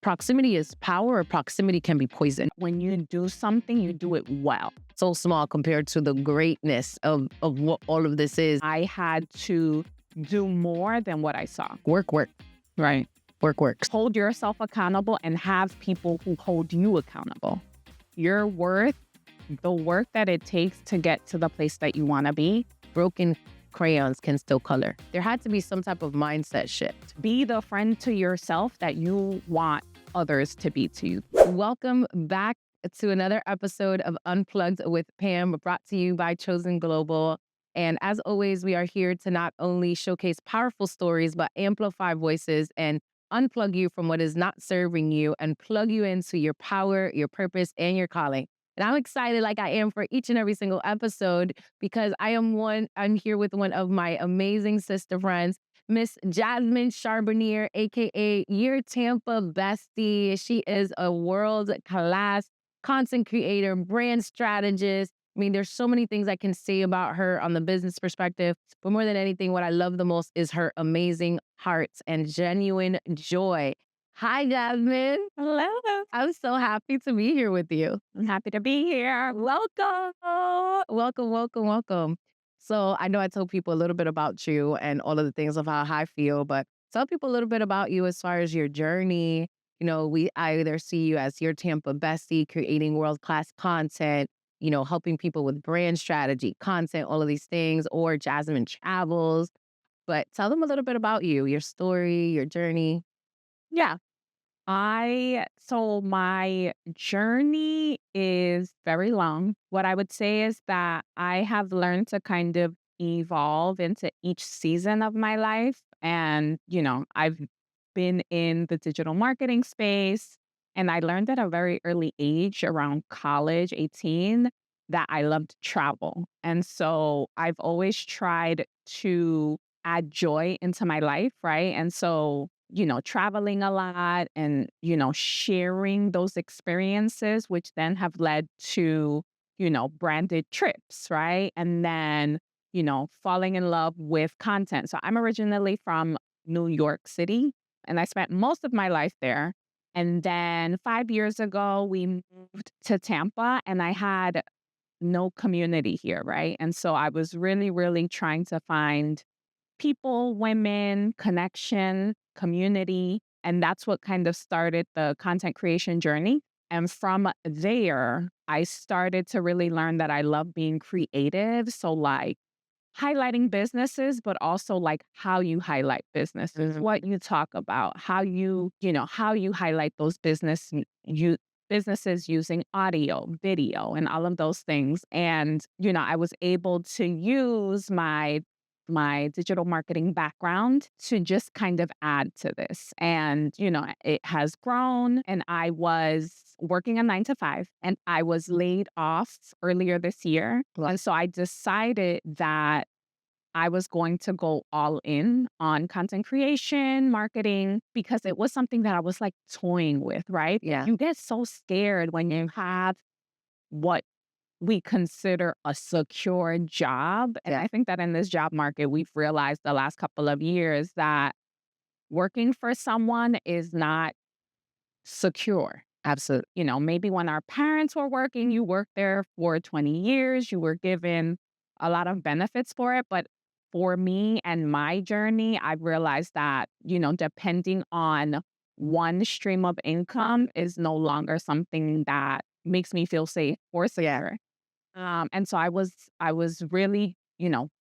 proximity is power or proximity can be poison. When you do something, you do it well. So small compared to the greatness of what all of this is. I had to do more than what I saw. Work. Right. Work. Hold yourself accountable and have people who hold you accountable. You're worth the work that it takes to get to the place that you want to be. Broken crayons can still color. There had to be some type of mindset shift. Be the friend to yourself that you want others to be to you. Welcome back to another episode of Unplugged with Pam, brought to you by Chosen Global. And as always, we are here to not only showcase powerful stories, but amplify voices and unplug you from what is not serving you and plug you into your power, your purpose, and your calling. And I'm excited like I am for each and every single episode because I'm here with one of my amazing sister friends, Miss Jasmine Charbonier, aka your Tampa bestie. She is a world-class content creator, brand strategist. I mean, there's so many things I can say about her on the business perspective, but more than anything, what I love the most is her amazing heart and genuine joy. Hi, Jasmine. Hello. I'm so happy to be here with you. I'm happy to be here. Welcome. Welcome. So I know I told people a little bit about you and all of the things of how I feel, but tell people a little bit about you as far as your journey. You know, I either see you as your Tampa bestie, creating world-class content, helping people with brand strategy, content, all of these things, or Jasmine Travels. But tell them a little bit about you, your story, your journey. Yeah. So my journey is very long. What I would say is that I have learned to kind of evolve into each season of my life. And, I've been in the digital marketing space, and I learned at a very early age, around college, 18, that I loved travel. And so I've always tried to add joy into my life, right? And so traveling a lot and, sharing those experiences, which then have led to, branded trips, right? And then, falling in love with content. So I'm originally from New York City, and I spent most of my life there. And then 5 years ago, we moved to Tampa, and I had no community here, right? And so I was really, really trying to find people, women, connection, community. And that's what kind of started the content creation journey. And from there, I started to really learn that I love being creative. So, like, highlighting businesses, but also like how you highlight businesses, what you talk about, how you highlight those businesses using audio, video, and all of those things. And, I was able to use my digital marketing background to just kind of add to this. And, it has grown, and I was working a 9 to 5, and I was laid off earlier this year. Wow. And so I decided that I was going to go all in on content creation, marketing, because it was something that I was like toying with, right? Yeah. You get so scared when you have what we consider a secure job. And Yeah. I think that in this job market, we've realized the last couple of years that working for someone is not secure. Absolutely. Maybe when our parents were working, you worked there for 20 years, you were given a lot of benefits for it. But for me and my journey, I've realized that, depending on one stream of income is no longer something that makes me feel safe or secure. And so I was really,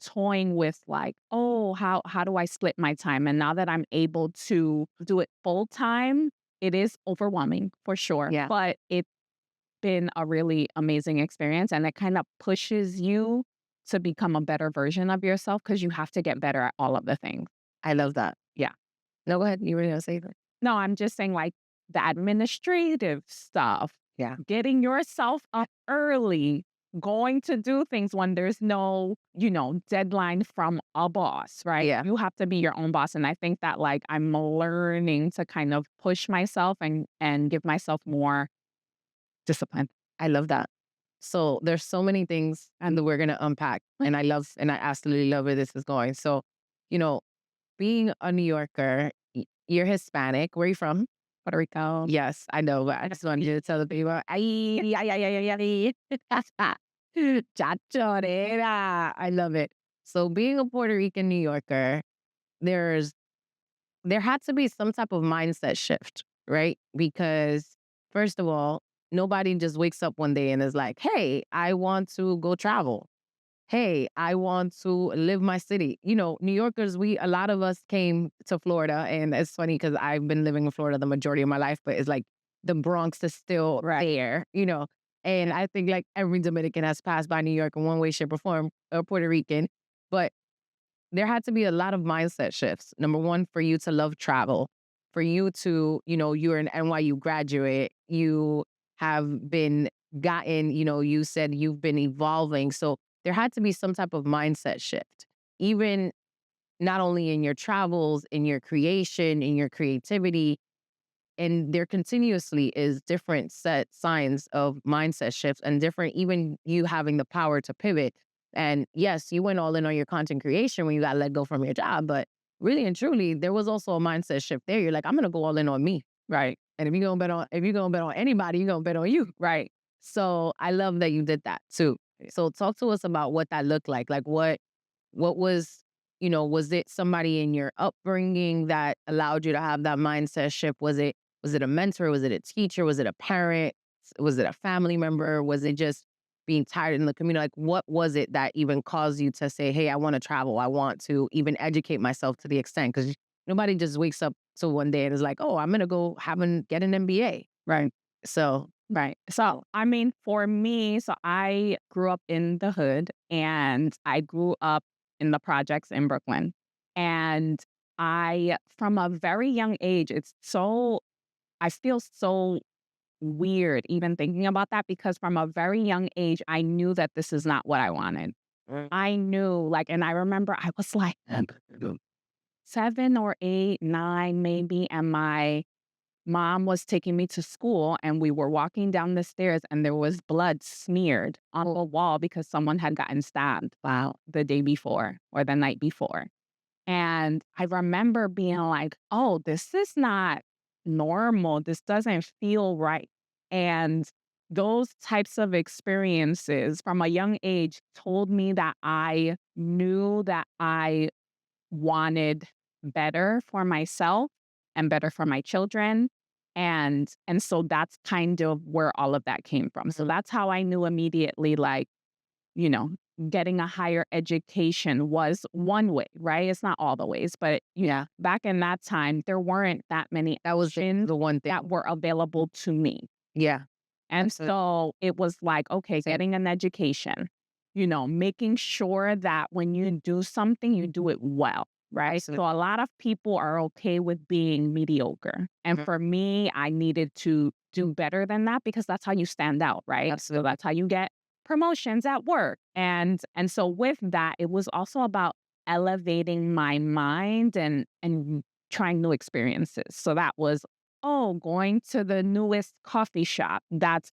toying with like, oh, how do I split my time? And now that I'm able to do it full time, it is overwhelming for sure. Yeah. But it's been a really amazing experience, and it kind of pushes you to become a better version of yourself because you have to get better at all of the things. I love that. Yeah. No, go ahead. You were going to say that. No, I'm just saying like the administrative stuff, Yeah. getting yourself up early, going to do things when there's no, deadline from a boss, right? Yeah. You have to be your own boss. And I think that like I'm learning to kind of push myself and give myself more discipline. I love that. So there's so many things and that we're going to unpack. And I absolutely love where this is going. So, you know, being a New Yorker, you're Hispanic. Where are you from? Puerto Rico. Yes, I know, but I just wanted you to tell the people, ay, ay, ay, ay, ay, ay. Chachorera. I love it. So being a Puerto Rican New Yorker, there's there had to be some type of mindset shift, right? Because first of all, nobody just wakes up one day and is like, "Hey, I want to go travel. Hey, I want to live my city." New Yorkers, a lot of us came to Florida, and it's funny because I've been living in Florida the majority of my life, but it's like the Bronx is still Right. there. And I think like every Dominican has passed by New York in one way, shape, or form, or Puerto Rican. But there had to be a lot of mindset shifts. Number one, for you to love travel, for you to, you're an NYU graduate, you have been you said you've been evolving. So there had to be some type of mindset shift, even not only in your travels, in your creation, in your creativity, and there continuously is different set signs of mindset shifts and different, even you having the power to pivot. And yes, you went all in on your content creation when you got let go from your job, but really and truly, there was also a mindset shift there. You're like, I'm gonna go all in on me. Right. And if you're gonna bet on anybody, you're gonna bet on you. Right. So I love that you did that too. So talk to us about what that looked like. Like what was it somebody in your upbringing that allowed you to have that mindset shift? Was it a mentor? Was it a teacher? Was it a parent? Was it a family member? Was it just being tired in the community? Like, what was it that even caused you to say, hey, I want to travel. I want to even educate myself to the extent? Because nobody just wakes up to one day and is like, oh, I'm going to go get an MBA. Right. So, Right. So, I mean, for me, so I grew up in the hood and I grew up in the projects in Brooklyn. And from a very young age, I feel so weird even thinking about that because from a very young age, I knew that this is not what I wanted. mm, I knew, like, and I remember I was like 7 or 8, 9, maybe. And my mom was taking me to school and we were walking down the stairs and there was blood smeared on the wall because someone had gotten stabbed the day before or the night before. And I remember being like, oh, this is not normal. This doesn't feel right. And those types of experiences from a young age told me that I knew that I wanted better for myself and better for my children. And so that's kind of where all of that came from. So that's how I knew immediately, like, you know, getting a higher education was one way, right? It's not all the ways, but yeah, back in that time, there weren't that many that was options the one thing. that were available to me. Yeah. And Absolutely. so it was like, okay, Same. getting an education, making sure that when you do something, you do it well, right? So Absolutely. a lot of people are okay with being mediocre. And Mhm. for me, I needed to do better than that because that's how you stand out, right? So Absolutely. that's how you get promotions at work. And so with that, it was also about elevating my mind and trying new experiences. So that was going to the newest coffee shop. Let's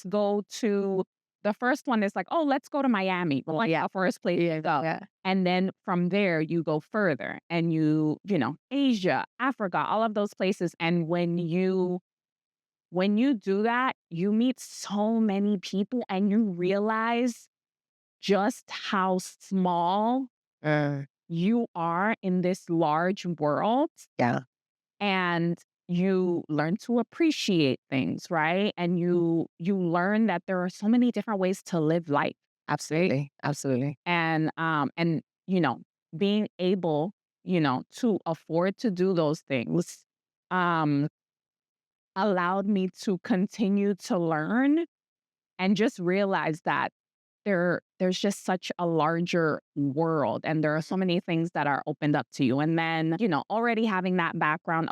go to the first one is like, oh, let's go to Miami. Like Yeah. the first place Yeah. to go. Yeah. And then from there, you go further and Asia, Africa, all of those places. And when you do that, you meet so many people and you realize just how small Uh, you are in this large world yeah. and you learn to appreciate things, right? And you learn that there are so many different ways to live life, right? Absolutely. Absolutely. And being able, to afford to do those things um allowed me to continue to learn and just realize that there's just such a larger world and there are so many things that are opened up to you. And then, already having that background,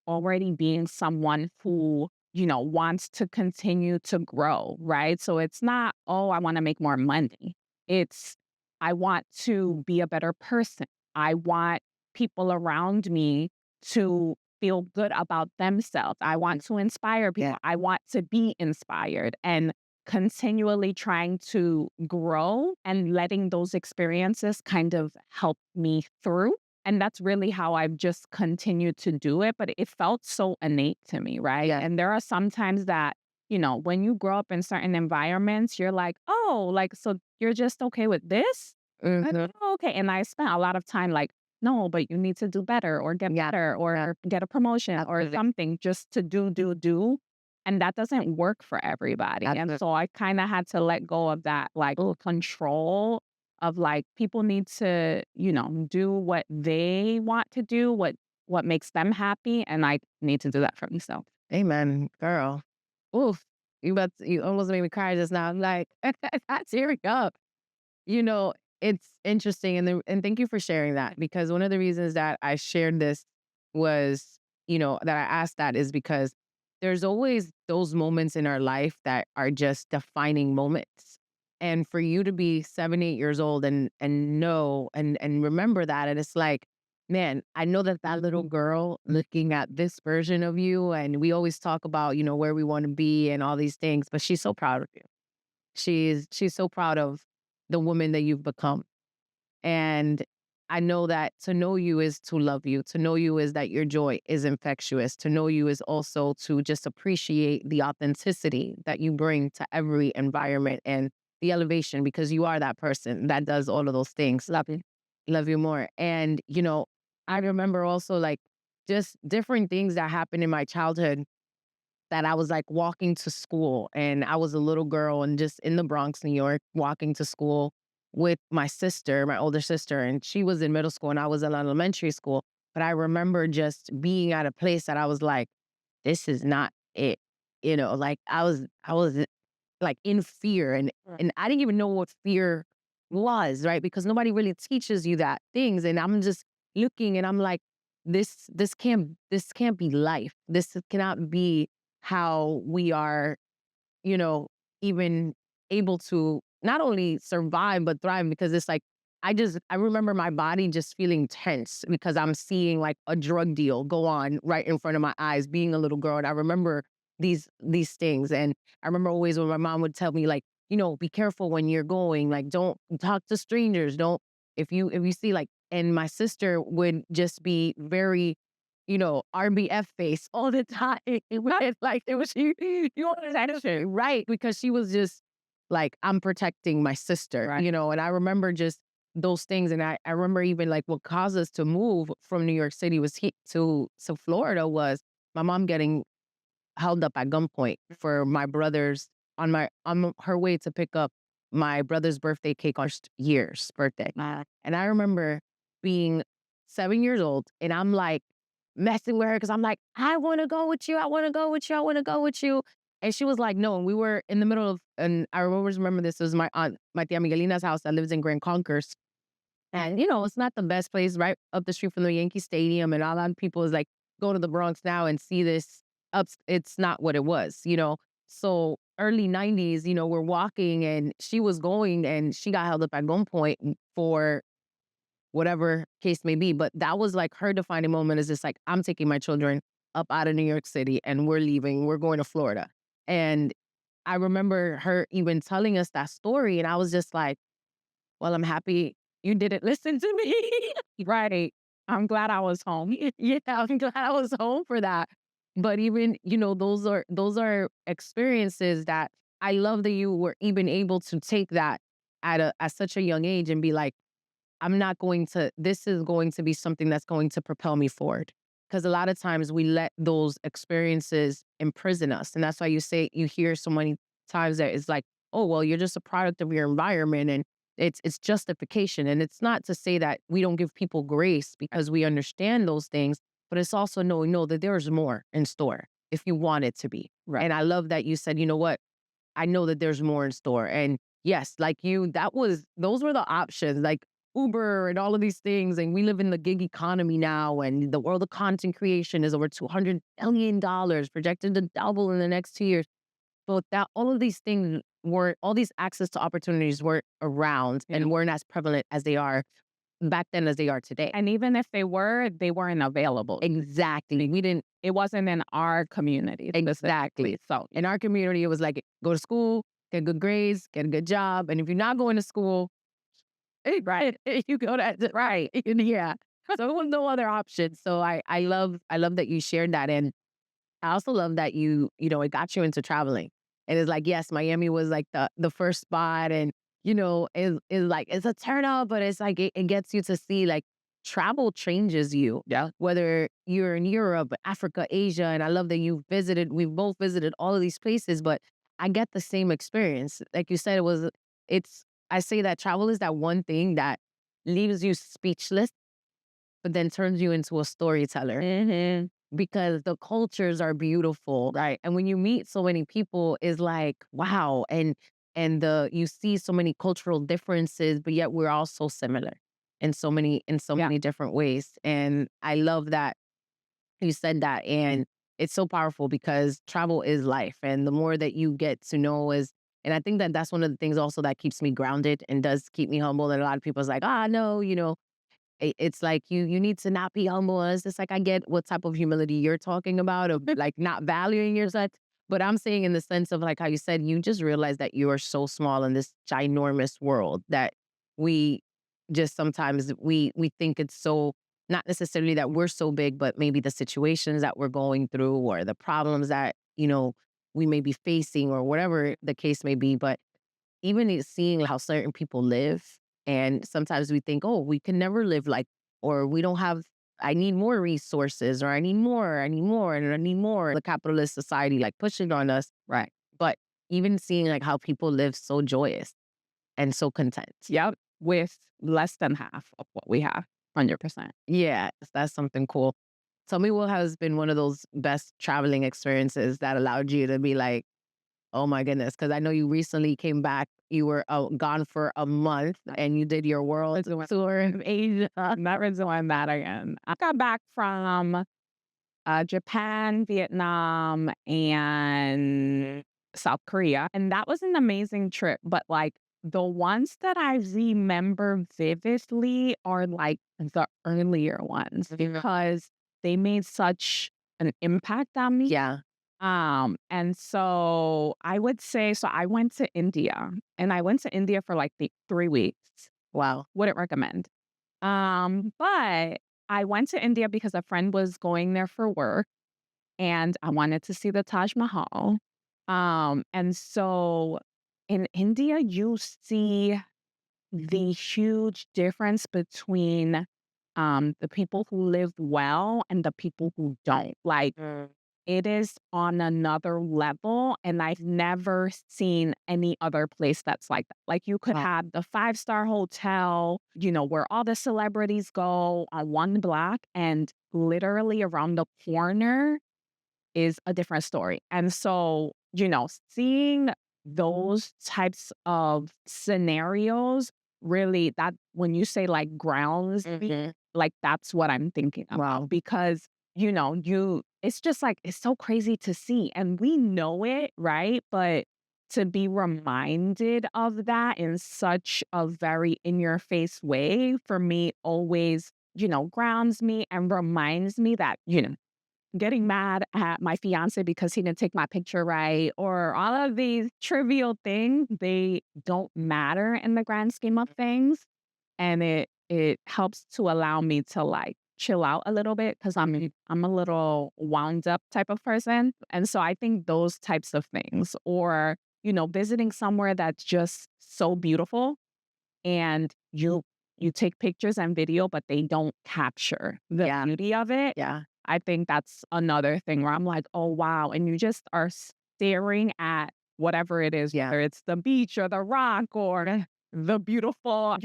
already being someone who, wants to continue to grow, right? So it's not, oh, I want to make more money. It's, I want to be a better person. I want people around me to feel good about themselves. I want to inspire Yeah. people. I want to be inspired. And continually trying to grow and letting those experiences kind of help me through. And that's really how I've just continued to do it, but it felt so innate to me, right? Yes. And there are some times that, when you grow up in certain environments, you're like, "Oh, like, so you're just okay with this? Mhm. Oh, okay." And I spent a lot of time like, "No, but you need to do better or get Yeah. better Yeah. or get a promotion or Absolutely. something just to do." And that doesn't work for everybody. And Absolutely. so I kinda had to let go of that, like, control of, like, people need to, do what they want to do, what makes them happy, and I need to do that for myself. Amen, girl. Oof. You almost made me cry just now. I'm like, that's tearing up. You know, it's interesting, and thank you for sharing that, because one of the reasons that I shared this was, that I asked that is because there's always those moments in our life that are just defining moments. And for you to be 7, 8 years old and know and remember that, and it's like, man, I know that that little girl looking at this version of you, and we always talk about, where we want to be and all these things, but she's so proud of you. She's so proud of the woman that you've become. And I know that to know you is to love you. To know you is that your joy is infectious. To know you is also to just appreciate the authenticity that you bring to every environment and the elevation, because you are that person that does all of those things. Love you. Love you more. And, I remember also like just different things that happened in my childhood, that I was like walking to school, and I was a little girl and just in the Bronx, New York, walking to school with my sister, my older sister, and she was in middle school and I was in elementary school. But I remember just being at a place that I was like, this is not it. Like I was like in fear, and Right. and I didn't even know what fear was, right? Because nobody really teaches you that things. And I'm just looking and I'm like, this can't be life. This cannot be how we are, you know, even able to not only survive but thrive, because it's like I remember my body just feeling tense because I'm seeing like a drug deal go on right in front of my eyes, being a little girl. And I remember these things. And I remember always when my mom would tell me, like, be careful when you're going, like, don't talk to strangers, don't, if you see, like, and my sister would just be very, RBF face all the time. Right? Like it was you understand, right? Because she was just like, I'm protecting my sister, Right. and I remember just those things. And I remember even like what caused us to move from New York City was to Florida was my mom getting held up at gunpoint for my brother's on her way to pick up my brother's birthday cake on year's birthday. And I remember being 7 years old and I'm like messing with her because I'm like, I want to go with you. I want to go with you. I want to go with you. And she was like, no. And we were in the middle of, and I always remember this was my aunt, my tia Miguelina's house that lives in Grand Concourse. And, it's not the best place right up the street from the Yankee Stadium. And a lot of people is like, go to the Bronx now and see this it's not what it was. So early 90s, we're walking and she was going and she got held up at gunpoint for whatever case may be. But that was like her defining moment, is just like, I'm taking my children up out of New York City and we're leaving, we're going to Florida. And I remember her even telling us that story. And I was just like, well, I'm happy you didn't listen to me. Right. I'm glad I was home. Yeah, I'm glad I was home for that. But even, those are experiences that I love that you were even able to take that at such a young age and be like, this is going to be something that's going to propel me forward. Because a lot of times we let those experiences imprison us. And that's why you hear so many times that it's like, oh, well, you're just a product of your environment. And it's justification. And it's not to say that we don't give people grace because we understand those things, but it's also knowing, no, that there's more in store if you want it to be. Right. And I love that you said, you know what? I know that there's more in store. And yes, like those were the options, like Uber and all of these things. And we live in the gig economy now, and the world of content creation is over $200 billion, projected to double in the next 2 years. But that all of these things weren't, all these access to opportunities weren't around Yeah. and weren't as prevalent as they are back then as they are today. And even if they weren't available. Exactly. We didn't. It wasn't in our community Exactly. specifically. So, In our community, it was like, go to school, get good grades, get a good job. And if you're not going to school, right, you go to, right. Yeah. So it was no other option. So I love that you shared that. And I also love that it got you into traveling. And it's like, yes, Miami was like the first spot, and is like it's a turn up, but it's like it gets you to see like travel changes you. Yeah. Whether you're in Europe, Africa, Asia, and I love that we've both visited all of these places, but I get the same experience. Like you said, it's I say that travel is that one thing that leaves you speechless, but then turns you into a storyteller Mhm. because the cultures are beautiful. Right. And when you meet so many people is like, wow. And you see so many cultural differences, but yet we're all so similar in so Yeah. many different ways. And I love that you said that. And it's so powerful because travel is life. And the more that you get to know is and I think that that's one of the things also that keeps me grounded and does keep me humble. And a lot of people's like, ah, no, it's like you need to not be humble. And it's just like I get what type of humility you're talking about of like not valuing yourself. But I'm saying in the sense of like how you said you just realize that you are so small in this ginormous world that we just sometimes we think it's so not necessarily that we're so big, but maybe the situations that we're going through or the problems that, we may be facing or whatever the case may be. But even seeing how certain people live, and sometimes we think, "Oh, we can never live like or we don't have I need more resources or I need more, and I need more." The capitalist society, like, pushing on us, Right. but even seeing, like, how people live so joyous and so content. Yep. With less than half of what we have. 100%. Yeah, that's something cool. Tell me what has been one of those best traveling experiences that allowed you to be like, oh my goodness, because I know you recently came back. You were gone for a month and you did your world tour of Asia. Never doing that again. I got back from Japan, Vietnam, and South Korea. And that was an amazing trip. But like the ones that I remember vividly are like the earlier ones because they made such an impact on me. Yeah. And so I would say, so I went to India and I went to India for like the 3 weeks. Wow. Wouldn't recommend. But I went to India because a friend was going there for work and I wanted to see the Taj Mahal. And so in India, you see the huge difference between the people who live well and the people who don't. Like it is on another level, and I've never seen any other place that's like that. Like, you could Wow. have the five-star hotel, where all the celebrities go on one block, and literally around the corner is a different story. And so, seeing those types of scenarios really that when you say like grounds me, like that's what I'm thinking Wow. about because you it's just like it's so crazy to see and we know it, right? But to be reminded of that in such a very in your face way for me always, grounds me and reminds me that, getting mad at my fiance because he didn't take my picture right, or all of these trivial things, they don't matter in the grand scheme of things. And it helps to allow me to like chill out a little bit because I'm a little wound up type of person. And so I think those types of things, or, visiting somewhere that's just so beautiful and you take pictures and video, but they don't capture the Yeah. beauty of it. Yeah. I think that's another thing where I'm like, "Oh, wow," and you just are staring at whatever it is, Yeah. whether it's the beach or the rock or the beautiful,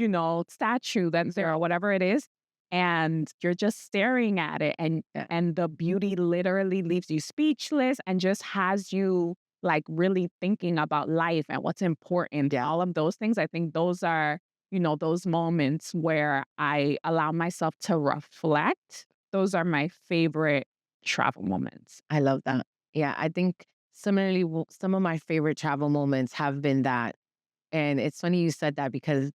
statue that's there or whatever it is, and you're just staring at it Yeah. and the beauty literally leaves you speechless and just has you, like, really thinking about life and what's important, Yeah. all of those things. I think those are, those moments where I allow myself to reflect. Those are my favorite travel moments. I love that. Yeah. I think similarly, some of my favorite travel moments have been that. And it's funny you said that because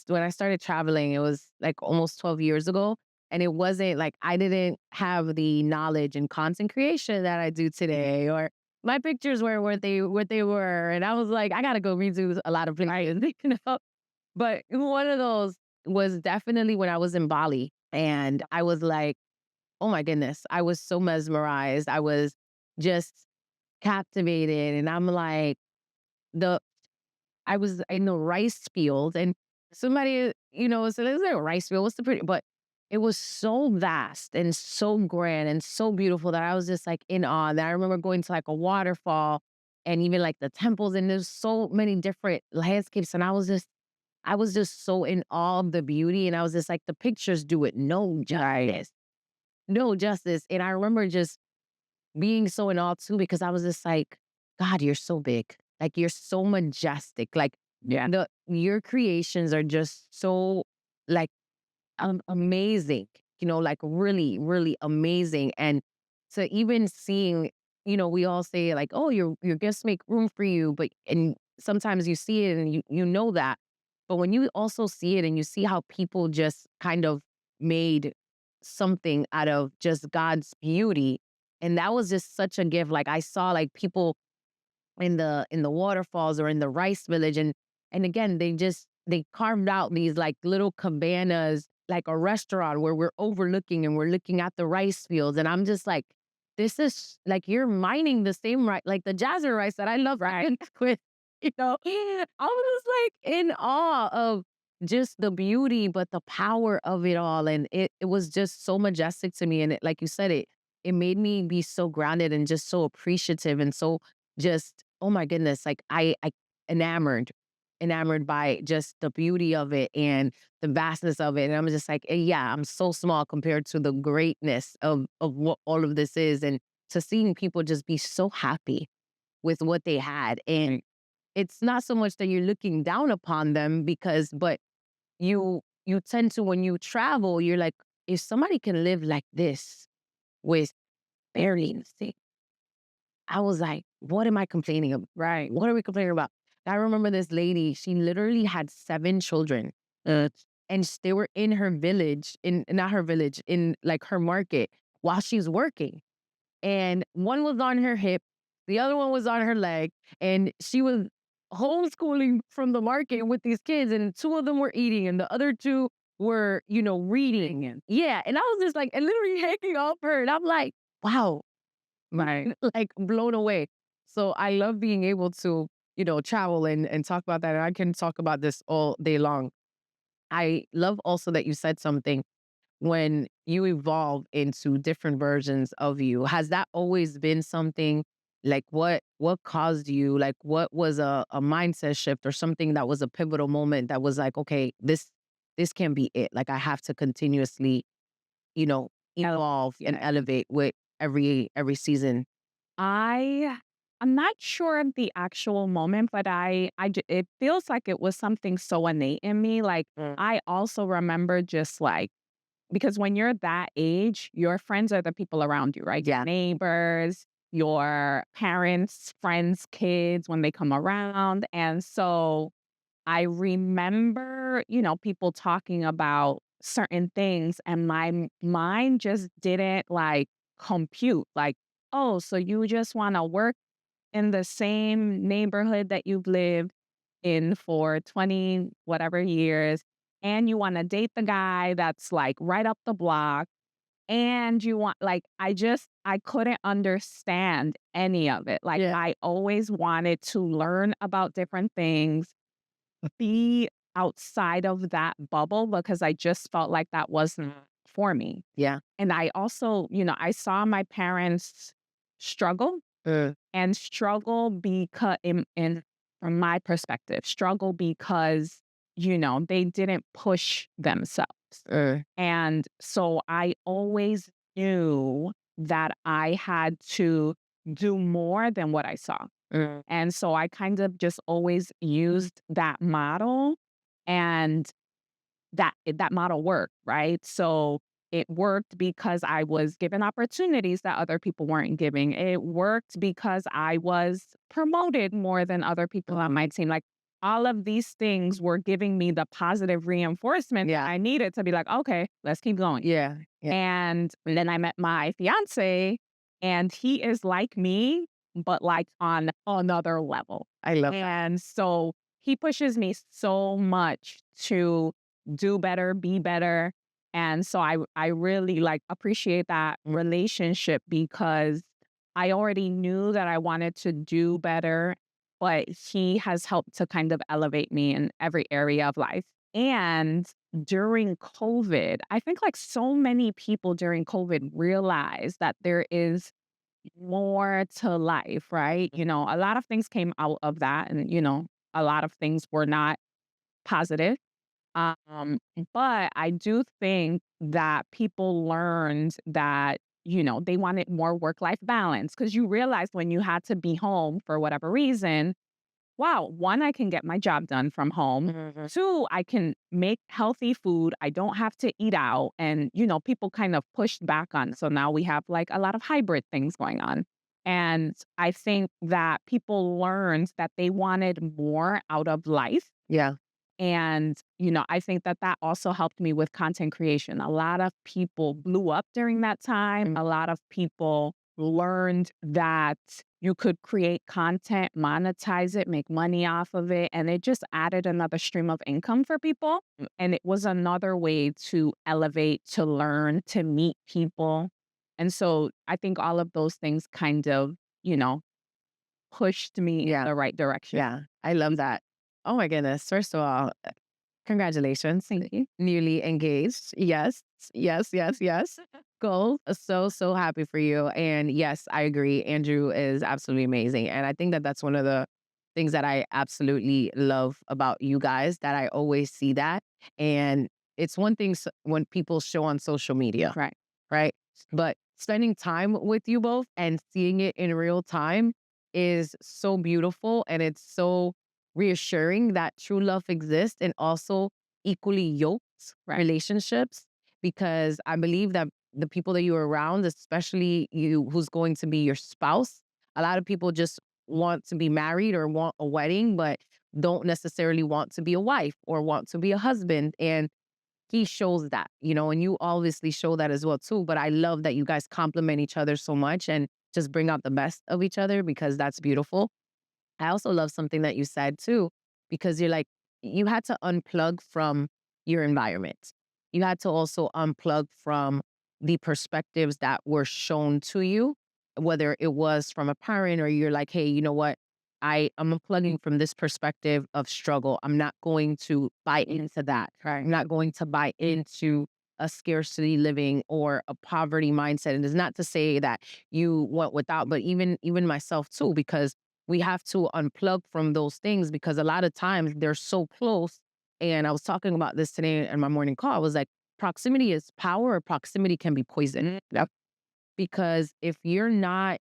when I started traveling, it was like almost 12 years ago. And it wasn't like I didn't have the knowledge and content creation that I do today, or my pictures were what they were. And I was like, I gotta go redo a lot of places, you know. But one of those was definitely when I was in Bali, and I was like, "Oh my goodness." I was so mesmerized. I was just captivated, and I'm like, the I was in the rice field, and somebody, said, "Is there a rice field? What's the pretty?" But it was so vast and so grand and so beautiful that I was just like in awe. And I remember going to like a waterfall and even like the temples, and there's so many different landscapes. And I was just so in awe of the beauty. And I was just like, the pictures do it no justice, no justice. And I remember just being so in awe too, because I was just like, God, you're so big. Like you're so majestic. Like Yeah. your creations are just so like amazing, like really, really amazing. And to even seeing, we all say like, oh, your gifts make room for you, but and sometimes you see it and you know that. But when you also see it and you see how people just kind of made something out of just God's beauty, and that was just such a gift. Like I saw like people in the waterfalls or in the rice village, and again they carved out these like little cabanas, like a restaurant where we're overlooking and we're looking at the rice fields. And I'm just like, this is like you're mining the same rice, like the jasmine rice that I love Right. to cook with. I was just like in awe of just the beauty, but the power of it all. And it was just so majestic to me. And like you said, it made me be so grounded and just so appreciative and so just, oh my goodness, like I enamored, enamored by just the beauty of it and the vastness of it. And I'm just like, yeah, I'm so small compared to the greatness of what all of this is. And to seeing people just be so happy with what they had. And it's not so much that you're looking down upon them but you tend to, when you travel, you're like, if somebody can live like this with barely anything, I was like, "What am I complaining about? Right. What are we complaining about?" I remember this lady, she literally had 7 children, uh, and they were in her village, in not her village, in, like, her market while she's working, and one was on her hip, the other one was on her leg, and she was homeschooling from the market with these kids, and 2 of them were eating, and the other 2 were, reading. Hanging. Yeah, and I was just like and literally hanging off her, and I'm like, "Wow." Right. Like, blown away. So I love being able to, travel and talk about that, and I can talk about this all day long. I love also that you said something when you evolve into different versions of you. Has that always been something? Like, what caused you? Like, what was a mindset shift or something that was a pivotal moment that was like, "Okay, this can't be it. Like, I have to continuously, Oh, evolve and yeah. elevate with every season." I I'm not sure of the actual moment, but it feels like it was something so innate in me. Like I also remember just like because when you're that age, your friends are the people around you, right? Yeah. Neighbors, your parents, friends, kids when they come around. And so I remember, people talking about certain things and my mind just didn't like compute. Like, oh, so you just want to work in the same neighborhood that you've lived in for 20 whatever years, and you want to date the guy that's like right up the block, and you want like I couldn't understand any of it. Like Yeah. I always wanted to learn about different things, be outside of that bubble because I just felt like that wasn't for me. Yeah. And I also, I saw my parents struggle Mm, and struggle because in from my perspective, struggle because, they didn't push themselves. mm, And so I always knew that I had to do more than what I saw. mm. And so I kind of just always used that model and that model worked, right? So it worked because I was given opportunities that other people weren't giving. It worked because I was promoted more than other people on my team. Like all of these things were giving me the positive reinforcement that Yeah. I needed to be like, okay, let's keep going. Yeah. Yeah. And then I met my fiance, and he is like me, but like on another level. I love that. And so he pushes me so much to do better, be better. And so I really like appreciate that relationship because I already knew that I wanted to do better, but he has helped to kind of elevate me in every area of life. And during COVID, I think like so many people during COVID realized that there is more to life, right? A lot of things came out of that and a lot of things were not positive. Um, but I do think that people learned that, they wanted more work-life balance because you realize when you had to be home for whatever reason, wow, one, I can get my job done from home. Mhm. Two, I can make healthy food. I don't have to eat out. And, people kind of pushed back on. So now we have like a lot of hybrid things going on. And I think that people learned that they wanted more out of life Yeah. and, I think that that also helped me with content creation. A lot of people blew up during that time. A lot of people learned that you could create content, monetize it, make money off of it. And it just added another stream of income for people. And it was another way to elevate, to learn, to meet people. And so I think all of those things kind of, pushed me in Yeah. the right direction. Yeah. I love that. Oh my goodness. First of all, congratulations. Thank you. Newly engaged. Yes. Yes. Yes. Yes. Cool. So, so happy for you. And yes, I agree. Andrew is absolutely amazing. And I think that that's one of the things that I absolutely love about you guys, that I always see that. And it's one thing when people show on social media, Right. right? But spending time with you both and seeing it in real time is so beautiful, and it's so reassuring that true love exists and also equally yoked Right. relationships, because I believe that the people that you're around, especially you who's going to be your spouse, a lot of people just want to be married or want a wedding, but don't necessarily want to be a wife or want to be a husband. And he shows that, and you obviously show that as well too. But I love that you guys complement each other so much and just bring out the best of each other, because that's beautiful. I also love something that you said too, because you're like, you had to unplug from your environment. You had to also unplug from the perspectives that were shown to you, whether it was from a parent or you're like, hey, you know what? I'm unplugging from this perspective of struggle. I'm not going to buy into that. Right. I'm not going to buy into a scarcity living or a poverty mindset. And it's not to say that you went without, but even myself too, because we have to unplug from those things, because a lot of times they're so close. And I was talking about this today in my morning call. I was like, proximity is power, or proximity can be poison. Yep. Because if you're not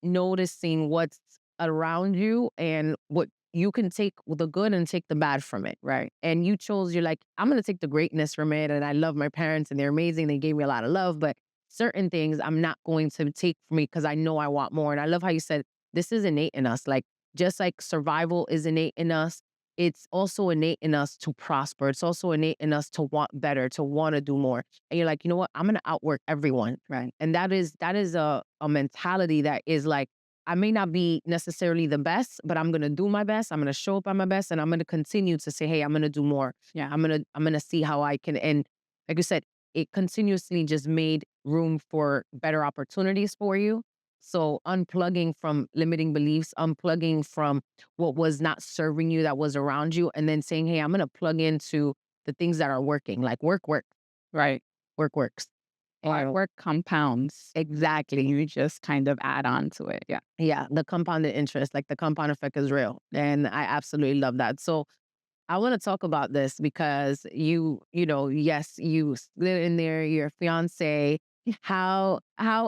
noticing what's around you and what you can take the good and take the bad from it, right? And you're like, I'm gonna take the greatness from it. And I love my parents and they're amazing. They gave me a lot of love, but certain things I'm not going to take from me because I know I want more. And I love how you said this is innate in us. Like, just like survival is innate in us, it's also innate in us to prosper. It's also innate in us to want better, to want to do more. And you're like, you know what? I'm gonna outwork everyone. Right. And that is a mentality that is like, I may not be necessarily the best, but I'm gonna do my best. I'm gonna show up at my best, and I'm gonna continue to say, hey, I'm gonna do more. Yeah. I'm gonna see how I can. And like you said, it continuously just made room for better opportunities for you. So unplugging from limiting beliefs, unplugging from what was not serving you that was around you, and then saying, hey, I'm gonna plug into the things that are working, like work, Right. work works. Hard And work compounds. exactly. You just kind of add on to it. Yeah. Yeah, the compounded interest, like the compound effect is real. And I absolutely love that. So I want to talk about this because yes, you slid in there, your fiance. How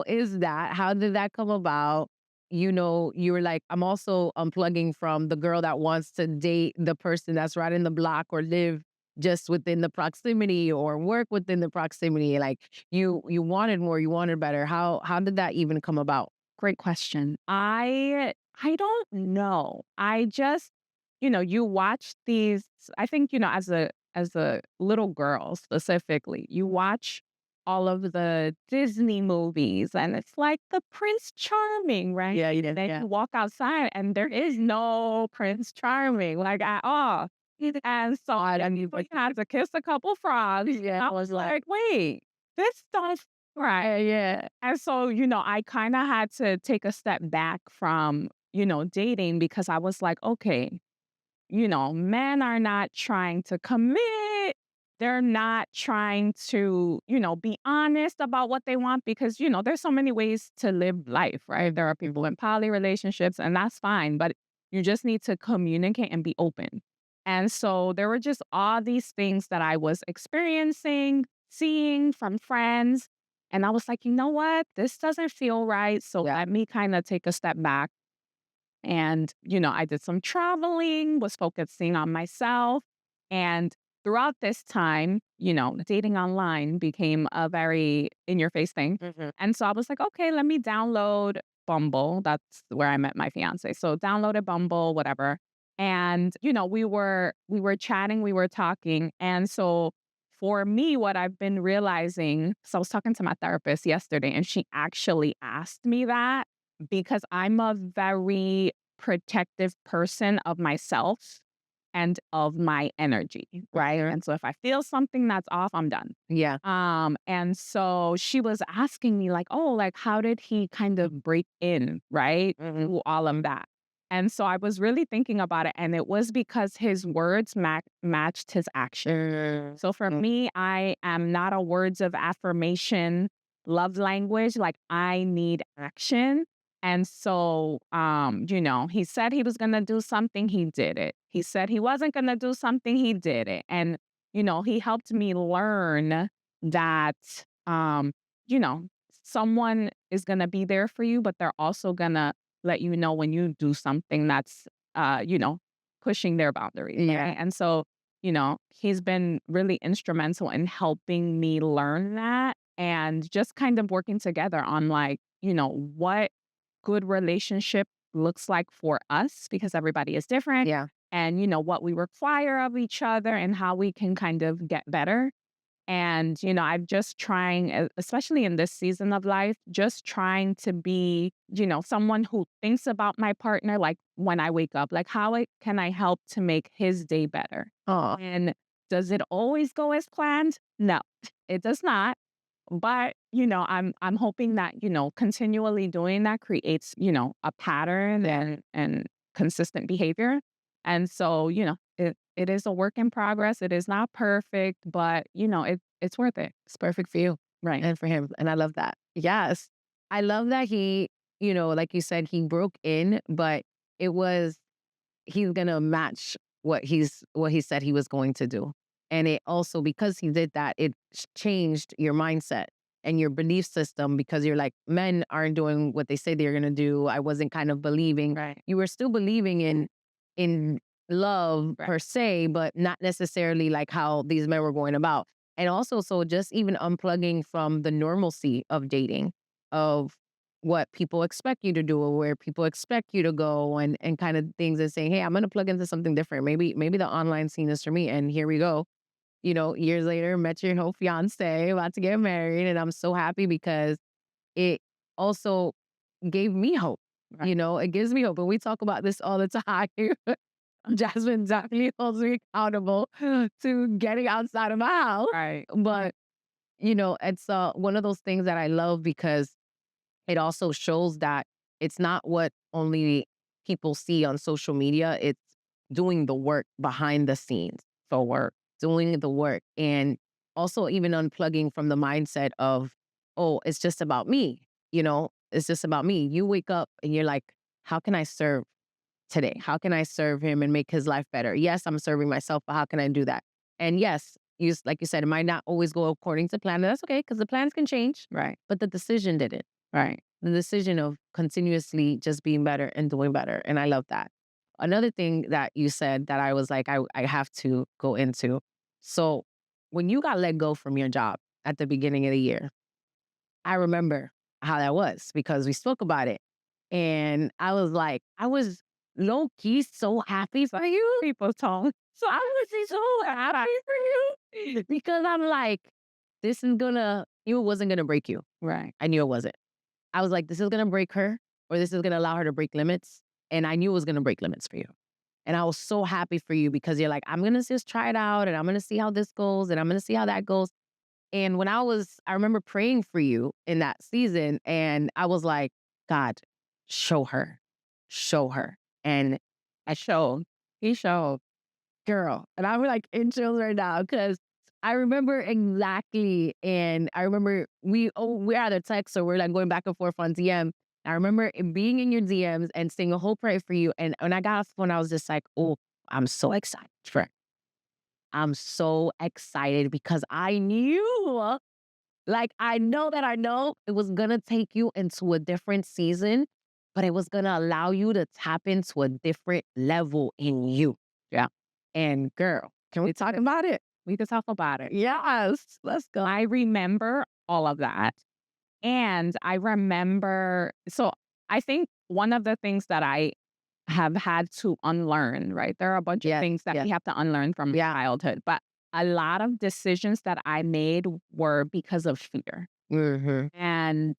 is that? How did that come about? You were like, I'm also unplugging from the girl that wants to date the person that's right in the block or live just within the proximity or work within the proximity. Like, you wanted more, you wanted better. How did that even come about? Great question. I don't know. I just, you watch these I think, as a little girl specifically, you watch all of the Disney movies and it's like the Prince Charming, right? Yeah, Then yeah. you walk outside and there is no Prince Charming like at all. And so we had to kiss a couple frogs. Yeah, I I was was like, like, wait, this don't feel right. yeah. And so, I kind of had to take a step back from, dating because I was like, okay, men are not trying to commit. They're not trying to, be honest about what they want because, there's so many ways to live life, right? There are people in poly relationships, and that's fine, but you just need to communicate and be open. And so there were just all these things that I was experiencing, seeing from friends. And I was like, you know what? This doesn't feel right. So Yeah. let me kind of take a step back and, I did some traveling, was focusing on myself. And throughout this time, dating online became a very in your face thing. Mhm. And so I was like, okay, let me download Bumble. That's where I met my fiance. So downloaded Bumble, whatever. And, we were chatting, we were talking. And so for me, what I've been realizing, so I was talking to my therapist yesterday, and she actually asked me that because I'm a very protective person of myself and of my energy, right? Sure. And so if I feel something that's off, I'm done. Yeah. And so she was asking me like, "Oh, like how did he kind of break in, right? Mhm. To all of that." And so I was really thinking about it, and it was because his words matched his action. So for Mm. me, I am not a words of affirmation love language. Like I need action. And so, he said he was going to do something, he did it. He said he wasn't going to do something, he did it. And, he helped me learn that, um, you know, someone is going to be there for you, but they're also going to let you know when you do something that's, uh, you know, pushing their boundaries. Yeah. Right. And so, he's been really instrumental in helping me learn that and just kind of working together on like, what good relationship looks like for us because everybody is different Yeah. and what we require of each other and how we can kind of get better. And I'm just trying especially in this season of life, just trying to be someone who thinks about my partner like when I wake up, like can I help to make his day better. Oh, And does it always go as planned? No, it does not. But, I'm hoping that, continually doing that creates, a pattern and consistent behavior. And so, it is a work in progress. It is not perfect, but it's worth it. it's perfect for you Right. and for him. And I love that. Yes. I love that he, like you said, he broke in, but it was he's gonna match what he said he was going to do. And it also because he did that, it changed your mindset and your belief system because you're like, men aren't doing what they say they're gonna do. I wasn't kind of believing. Right. You were still believing in love Right. per se, but not necessarily like how these men were going about. And also, so just even unplugging from the normalcy of dating, of what people expect you to do or where people expect you to go and kind of things and saying, hey, I'm gonna plug into something different. Maybe the online scene is for me. And here we go. Years later, met your whole fiance, about to get married. And I'm so happy because it also gave me hope. Right. It gives me hope. And we talk about this all the time. Jasmine definitely holds me accountable to getting outside of my house. Right. But, it's one of those things that I love because it also shows that it's not what only people see on social media. It's doing the work behind the scenes for work, doing the work, and also even unplugging from the mindset of, oh, it's just about me. It's just about me. You wake up and you're like, how can I serve today? How can I serve him and make his life better? Yes, I'm serving myself, but how can I do that? And yes, like you said, it might not always go according to plan. And that's okay because the plans can change, Right. but the decision didn't. Right. The decision of continuously just being better and doing better. And I love that. Another thing that you said that I was like, I have to go into. So when you got let go from your job at the beginning of the year, I remember how that was because we spoke about it. And I was like, I was low key so happy for you. People talk. So I was so happy for you because I'm like, this is gonna, you wasn't gonna break you. Right. I knew it wasn't. I was like, this is gonna break her or this is gonna allow her to break limits. And I knew it was gonna break limits for you. And I was so happy for you because you're like, I'm gonna just try it out and I'm gonna see how this goes and I'm gonna see how that goes. And when I remember praying for you in that season and I was like, God, show her, show her. And I showed. He showed. girl, and I'm like in chills right now because I remember exactly. And I remember we're at a text, so we're like going back and forth on DM. I remember being in your DMs and saying a whole prayer for you. And when I got off the phone, I was just like, oh, I'm so excited for it. I'm so excited because I knew, like, I know it was gonna take you into a different season, but it was gonna allow you to tap into a different level in you. Yeah. And girl, can we talk about it? We could talk about it. Yes, let's go. I remember all of that. And I remember, so I think one of the things that I have had to unlearn, right? There are a bunch of Yes, things that yes, we have to unlearn from yeah. childhood, but a lot of decisions that I made were because of fear. Mhm. And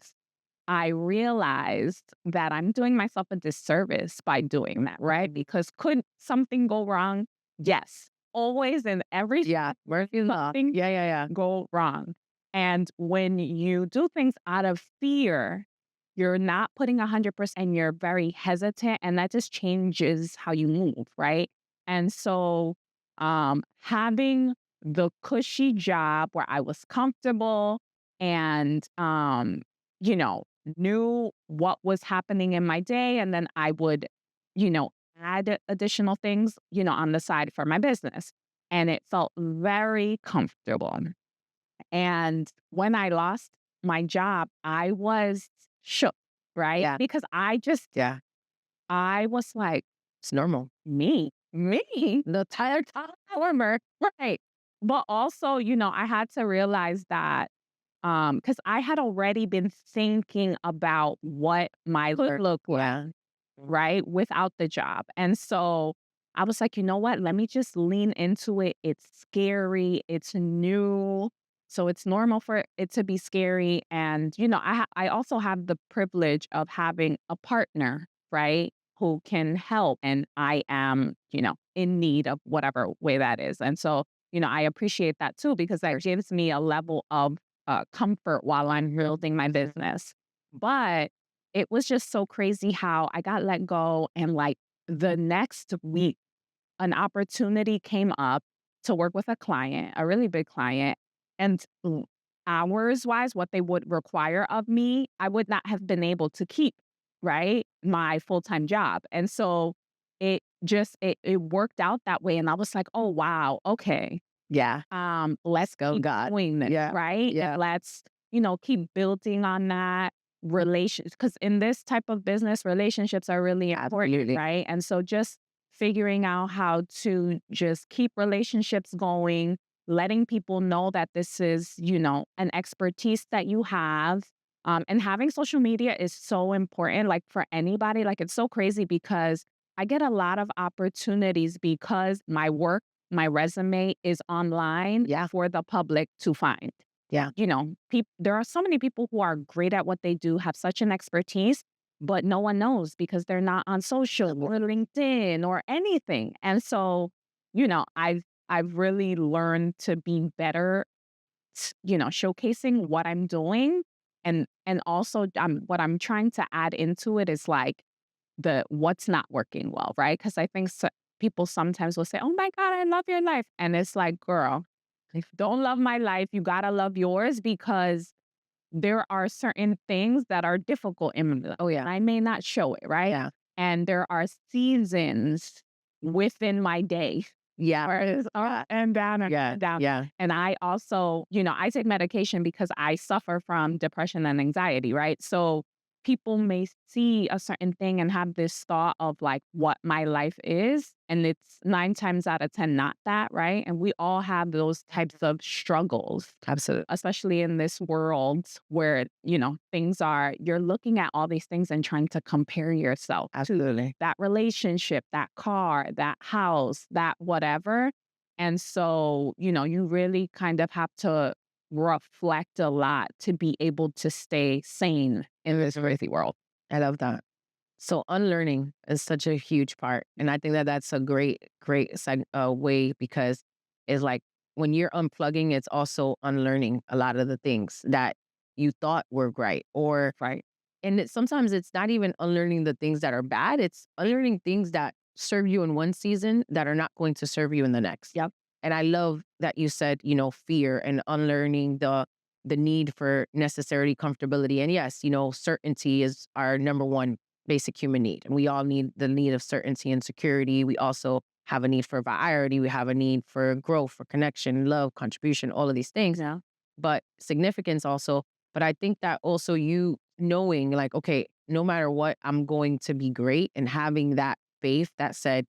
I realized that I'm doing myself a disservice by doing that, right? Because could something go wrong? Yes. Always in every Yeah, step, Murphy's Law. something Yeah, yeah, yeah. go wrong. And when you do things out of fear, you're not putting 100%, you're very hesitant, and that just changes how you move, right? And so, having the cushy job where I was comfortable and, you know, knew what was happening in my day, and then I would, you know, add additional things, on the side for my business. And it felt very comfortable. And when I lost my job, I was shook, right? Yeah, Because yeah. I was like, It's normal. me, The tired warmer. right? But also, I had to realize that because I had already been thinking about what my could look like, Yeah. right, without the job. And so I was like, you know what? Let me just lean into it. It's scary, it's new. So it's normal for it to be scary. And, I also have the privilege of having a partner, right, who can help. And I am, in need of whatever way that is. And so, I appreciate that too, because that gives me a level of comfort while I'm building my business. But it was just so crazy how I got let go, and like the next week, an opportunity came up to work with a client, a really big client, and hours wise, what they would require of me, I would not have been able to keep, right? My full-time job. And so it worked out that way. And I was like, oh wow, okay. Yeah. Let's Go keep God. doing this, Yeah. right? And Yeah. let's, keep building on that relations, because in this type of business, relationships are really important, Absolutely. right? And so just figuring out how to just keep relationships going, letting people know that this is, an expertise that you have. And having social media is so important, like for anybody. Like it's so crazy because I get a lot of opportunities because my resume is online Yeah. for the public to find. Yeah. There are so many people who are great at what they do, have such an expertise, but no one knows because they're not on social or LinkedIn or anything. And so, I've really learned to be better, showcasing what I'm doing. And also what I'm trying to add into it is like the what's not working well, right? Because I think people sometimes will say, "Oh my God, I love your life," and it's like, girl, if you don't love my life, you gotta love yours, because there are certain things that are difficult in my life. Oh, yeah. I may not show it, right? Yeah. And there are seasons within my day Yeah. where it's up and down Yeah. and down. Yeah. And I also, I take medication because I suffer from depression and anxiety, right? So people may see a certain thing and have this thought of like what my life is. And it's 9 times out of 10 not that, right? And we all have those types of struggles, Absolutely. especially in this world where, you're looking at all these things and trying to compare yourself to Absolutely. that relationship, that car, that house, that whatever. And so, you really kind of have to reflect a lot to be able to stay sane in this crazy world. I love that. So unlearning is such a huge part, and I think that that's a great way because it's like when you're unplugging, it's also unlearning a lot of the things that you thought were right, or Right. sometimes it's not even unlearning the things that are bad. It's unlearning things that serve you in one season that are not going to serve you in the next. Yep. And I love that you said, fear and unlearning the need for necessary comfortability. And yes, certainty is our number one basic human need. And we all need the need of certainty and security. We also have a need for variety. We have a need for growth, for connection, love, contribution, all of these things. Yeah. But significance also. But I think that also you knowing like, okay, no matter what, I'm going to be great, and having that faith that said,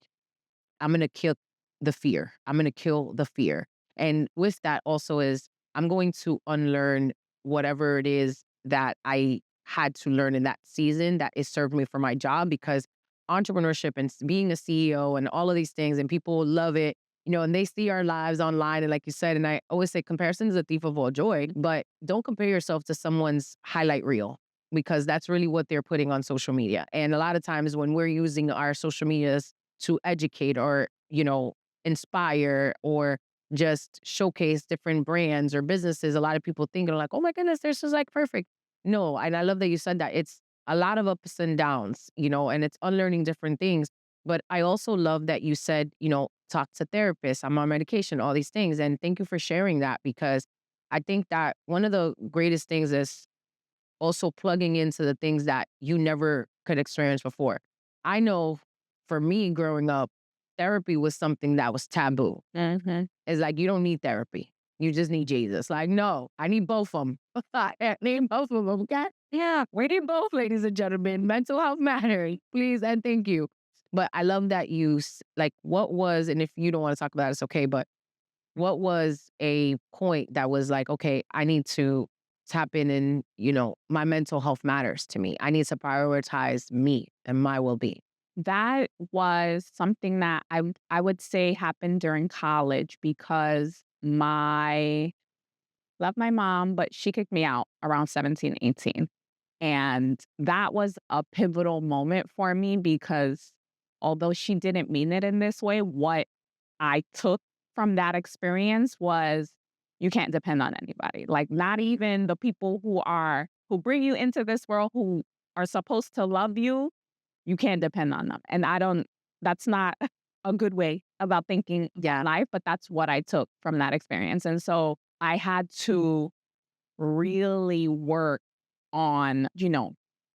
I'm gonna kill the fear. I'm gonna kill the fear. And with that also is I'm going to unlearn whatever it is that I had to learn in that season that is served me for my job, because entrepreneurship and being a CEO and all of these things, and people love it, and they see our lives online. And like you said, and I always say comparison is a thief of all joy, but don't compare yourself to someone's highlight reel, because that's really what they're putting on social media. And a lot of times when we're using our social medias to educate or, inspire or just showcase different brands or businesses, a lot of people think like, oh my goodness, this is like perfect. No, and I love that you said that. It's a lot of ups and downs, and it's unlearning different things. But I also love that you said, talk to therapists, I'm on medication, all these things. And thank you for sharing that, because I think that one of the greatest things is also plugging into the things that you never could experience before. I know for me growing up, therapy was something that was taboo. Mhm. It's like, you don't need therapy. You just need Jesus. Like, no, I need both of them. I need both of them. Okay. Yeah, we need both, ladies and gentlemen. Mental health matters. Please and thank you. But I love that like, what was, and if you don't want to talk about it, it's okay, but what was a point that was like, okay, I need to tap in and, my mental health matters to me. I need to prioritize me and my well being. That was something that I would say happened during college because my love my mom, but she kicked me out around 17, 18. And that was a pivotal moment for me because although she didn't mean it in this way, what I took from that experience was you can't depend on anybody. Like not even the people who bring you into this world who are supposed to love you, you can't depend on them. And I don't that's not a good way about thinking Yeah. life, but that's what I took from that experience. And so I had to really work on,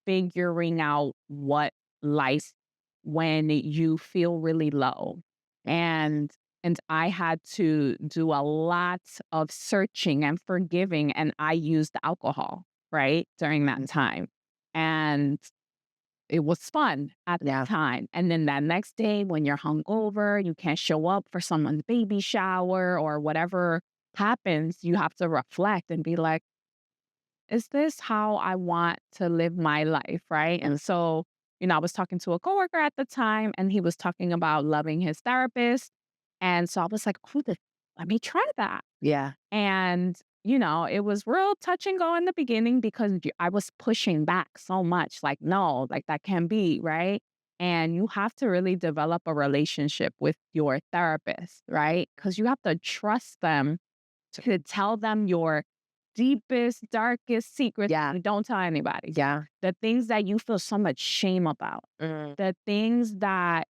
figuring out what life when you feel really low. And I had to do a lot of searching and forgiving, and I used alcohol, right, during that time. And it was fun at the Yeah. time. And then that next day when you're hungover, you can't show up for someone's baby shower or whatever happens, you have to reflect and be like, is this how I want to live my life? Right. And so, I was talking to a coworker at the time and he was talking about loving his therapist. And so I was like, let me try that. Yeah. And, it was real touch and go in the beginning because I was pushing back so much like, no, like that can't be. Right. And you have to really develop a relationship with your therapist, right? Because you have to trust them to tell them your deepest, darkest secrets Yeah. and don't tell anybody. Yeah. The things that you feel so much shame about, Mm. the things that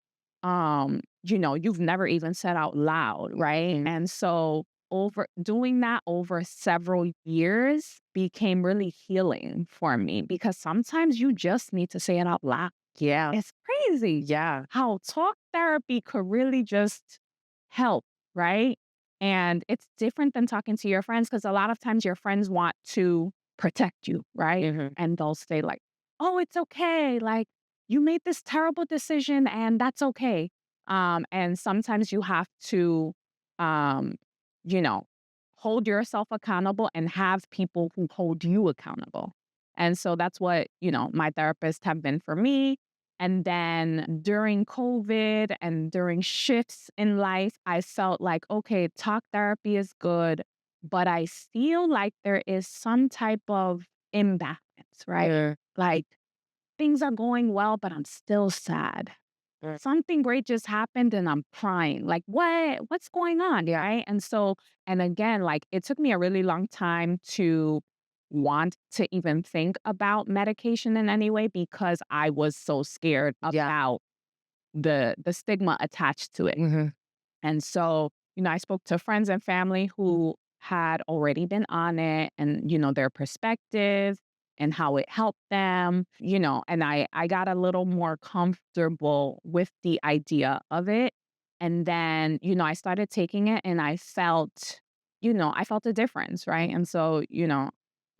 you've never even said out loud, right? Mhm. And so over doing that over several years became really healing for me because sometimes you just need to say it out loud. Yeah. It's crazy Yeah. how talk therapy could really just help, right? And it's different than talking to your friends because a lot of times your friends want to protect you, right? Mhm. And they'll say, like, oh, it's okay. Like, you made this terrible decision and that's okay. And sometimes you have to, um, you know, hold yourself accountable and have people who hold you accountable. And so that's what, my therapists have been for me. And then during COVID and during shifts in life, I felt like, okay, talk therapy is good, but I feel like there is some type of imbalance, right? Yeah. Like things are going well, but I'm still sad. Something great just happened and I'm crying. Like, what's going on? Yeah. Right. And so, and again, like it took me a really long time to want to even think about medication in any way because I was so scared Yeah. about the stigma attached to it. Mhm. And so, I spoke to friends and family who had already been on it and, their perspective and how it helped them, and I got a little more comfortable with the idea of it. And then, I started taking it and I felt a difference, right? And so,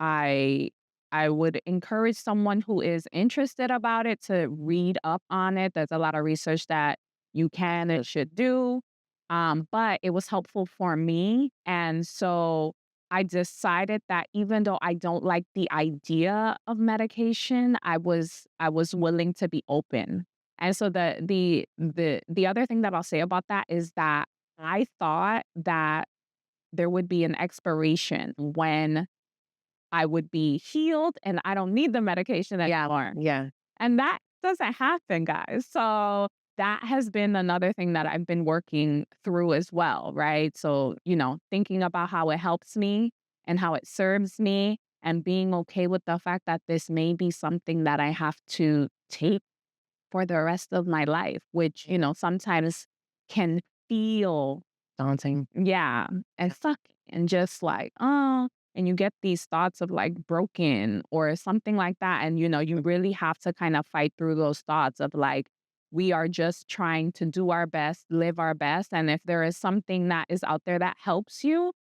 I I would encourage someone who is interested about it to read up on it. There's a lot of research that you can and should do. But it was helpful for me. And so I decided that even though I don't like the idea of medication, I was willing to be open. And so the other thing that I'll say about that is that I thought that there would be an expiration when I would be healed and I don't need the medication Yeah. anymore. Yeah. And that doesn't happen, guys. So that has been another thing that I've been working through as well, right? So, thinking about how it helps me and how it serves me and being okay with the fact that this may be something that I have to take for the rest of my life, which, sometimes can feel, Daunting. yeah, and suck and just like, oh, and you get these thoughts of like broken or something like that. And, you really have to kind of fight through those thoughts of like, we are just trying to do our best, live our best. And if there is something that is out there that helps you,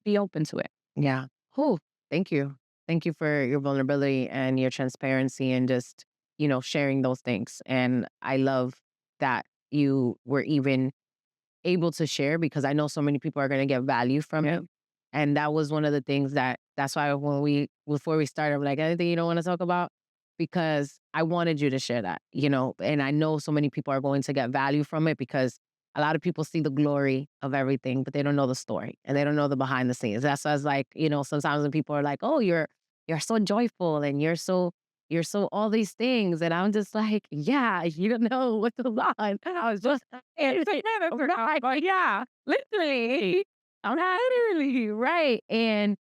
be open to it. Yeah. Whew. Thank you. Thank you for your vulnerability and your transparency and just, sharing those things. And I love that you were even able to share because I know so many people are going to get value from it. And that was one of the things that's why before we started, I'm like, anything you don't want to talk about? Because I wanted you to share that, and I know so many people are going to get value from it because a lot of people see the glory of everything, but they don't know the story and they don't know the behind the scenes. That's why I was like, sometimes when people are like, oh, you're so joyful and you're so all these things. And I'm just like, yeah, you don't know what's going on. And I was just, it's like, like, yeah, literally. I'm not literally right. And,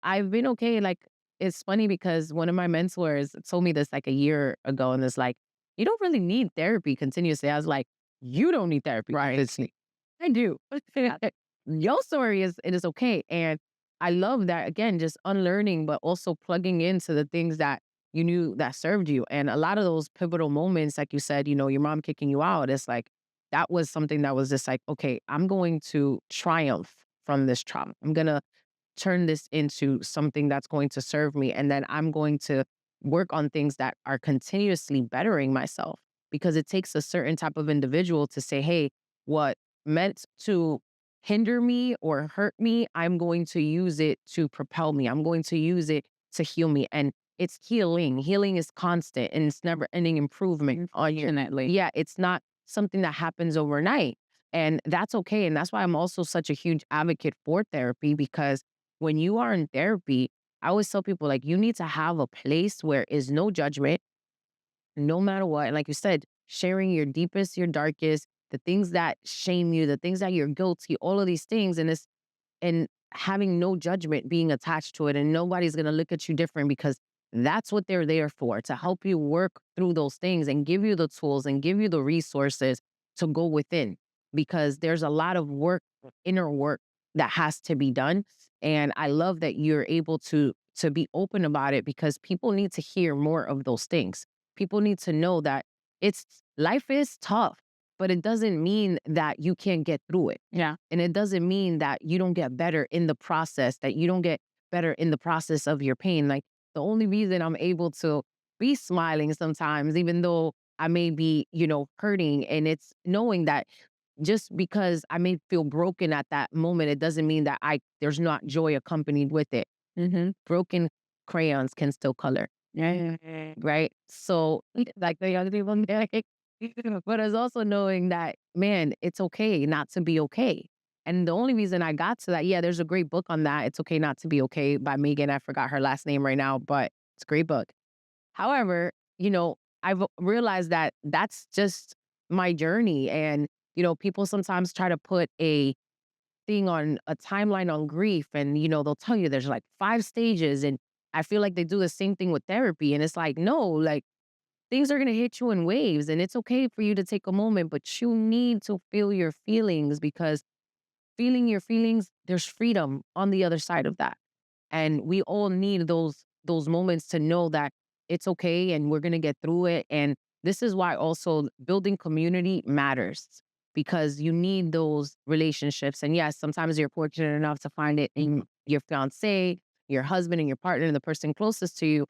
I've been okay. Like, it's funny because one of my mentors told me this like a year ago and it's like, you don't really need therapy continuously. I was like, you don't need therapy. Right. I do. Your story it is okay. And I love that again, just unlearning, but also plugging into the things that you knew that served you. And a lot of those pivotal moments, like you said, your mom kicking you out, it's like that was something that was just like, okay, I'm going to triumph from this trauma. I'm gonna turn this into something that's going to serve me. And then I'm going to work on things that are continuously bettering myself because it takes a certain type of individual to say, hey, what meant to hinder me or hurt me, I'm going to use it to propel me. I'm going to use it to heal me. And it's healing. Healing is constant and it's never ending improvement on your. Unfortunately. Yeah, it's not something that happens overnight. And that's okay. And that's why I'm also such a huge advocate for therapy because when you are in therapy, I always tell people like you need to have a place where is no judgment, no matter what. And like you said, sharing your deepest, your darkest, the things that shame you, the things that you're guilty, all of these things. And having no judgment being attached to it. And nobody's gonna look at you different because that's what they're there for, to help you work through those things and give you the tools and give you the resources to go within. Because there's a lot of work, inner work that has to be done. And I love that you're able to be open about it because people need to hear more of those things. People need to know that life is tough, but it doesn't mean that you can't get through it. Yeah. And it doesn't mean that you don't get better in the process, that you don't get better in the process of your pain. Like the only reason I'm able to be smiling sometimes, even though I may be, hurting, and it's knowing that just because I may feel broken at that moment, it doesn't mean that there's not joy accompanied with it. Broken crayons can still color. Yeah. Right. So like the young people, but it's also knowing that, man, it's okay not to be okay. And the only reason I got to that, yeah, there's a great book on that. It's okay not to be okay by Megan. I forgot her last name right now, but it's a great book. However, I've realized that that's just my journey. And, people sometimes try to put a timeline on grief. And, they'll tell you there's like 5 stages. And I feel like they do the same thing with therapy. And it's like, no, like things are going to hit you in waves. And it's okay for you to take a moment, but you need to feel your feelings because feeling your feelings, there's freedom on the other side of that. And we all need those moments to know that it's okay and we're going to get through it. And this is why also building community matters because you need those relationships. And yes, sometimes you're fortunate enough to find it in your fiance, your husband, and your partner, and the person closest to you.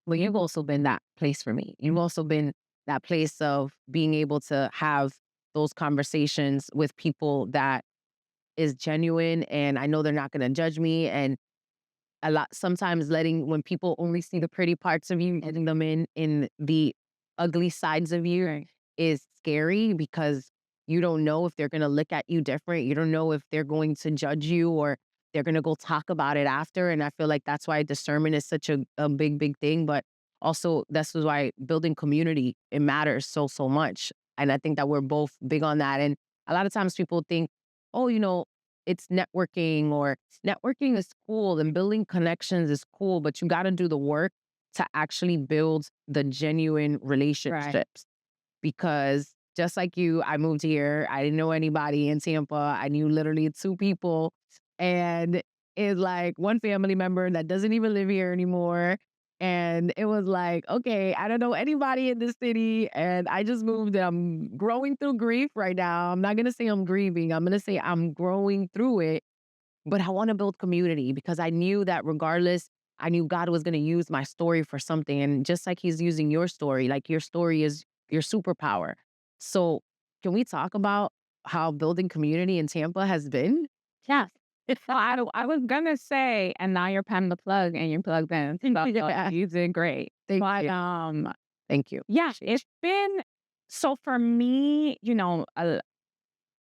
But you've also been that place for me. You've also been that place of being able to have those conversations with people that is genuine, and I know they're not gonna judge me. And a lot sometimes letting when people only see the pretty parts of you, letting them in the ugly sides of you Right. is scary because you don't know if they're gonna look at you different. You don't know if they're going to judge you or they're gonna go talk about it after. And I feel like that's why discernment is such a big, big thing. But also this is why building community, it matters so, so much. And I think that we're both big on that. And a lot of times people think, oh, it's networking or networking is cool and building connections is cool, but you got to do the work to actually build the genuine Right. relationships. Because just like you, I moved here. I didn't know anybody in Tampa. I knew literally 2 people. And it's like one family member that doesn't even live here anymore. And it was like, okay, I don't know anybody in this city. And I just moved. And I'm growing through grief right now. I'm not going to say I'm grieving. I'm going to say I'm growing through it, but I wanna build community because I knew that regardless, I knew God was gonna use my story for something, and just like he's using your story, like your story is your superpower. So, can we talk about how building community in Tampa has been? Yes. So I was gonna say, and now you're pulling the plug and you're plugged in. So Yeah. you did great. Thank But you. Thank you. yeah, Appreciate it's been so for me,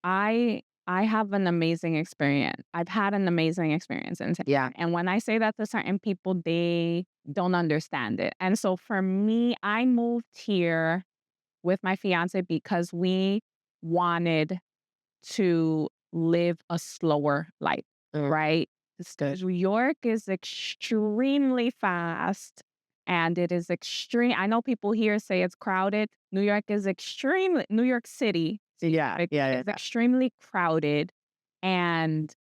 I have an amazing experience. I've had an amazing experience in Tampa. you. Yeah. And when I say that to certain people, they don't understand it. And so for me, I moved here with my fiance because we wanted to live a slower life, Mm, right? it's good. New York is extremely fast and it is extreme. I know people here say it's crowded. New York City Yeah, yeah, is yeah. extremely crowded. And,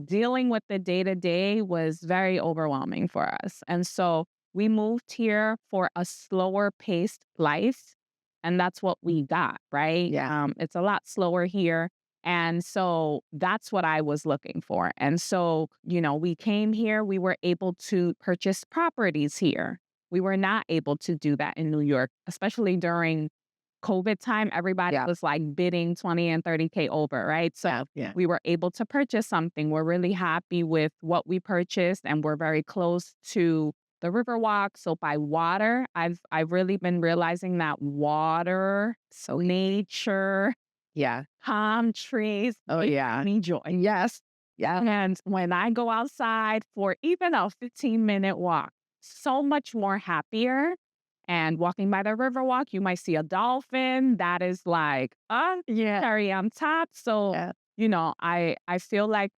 dealing with the day to day was very overwhelming for us. And so we moved here for a slower paced life. And that's what we got, right? Yeah. It's a lot slower here. And so that's what I was looking for. And so, we came here, we were able to purchase properties here. We were not able to do that in New York, especially during COVID time. Everybody Yeah. was like bidding 20 and 30K over, right? So Yeah, yeah. we were able to purchase something. We're really happy with what we purchased and we're very close to the Riverwalk. So by water, I've really been realizing that water, So nature, yeah. palm trees Oh, make yeah. me joy. Yes. Yeah. And when I go outside for even a 15-minute walk, so much more happier. And walking by the Riverwalk, you might see a dolphin that is like Yeah. cherry on top. So, Yeah. I feel like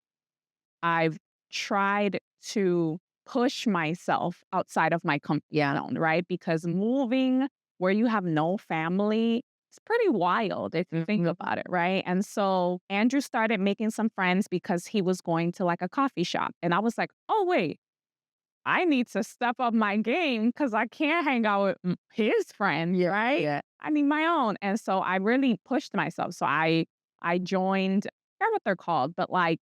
I've tried to push myself outside of my comfort Yeah. zone, right? Because moving where you have no family, it's pretty wild if you think Mhm. about it, right? And so Andrew started making some friends because he was going to like a coffee shop. And I was like, oh, wait, I need to step up my game because I can't hang out with his friends, Yeah. right? Yeah. I need my own. And so I really pushed myself. So I joined, I forget what they're called, but like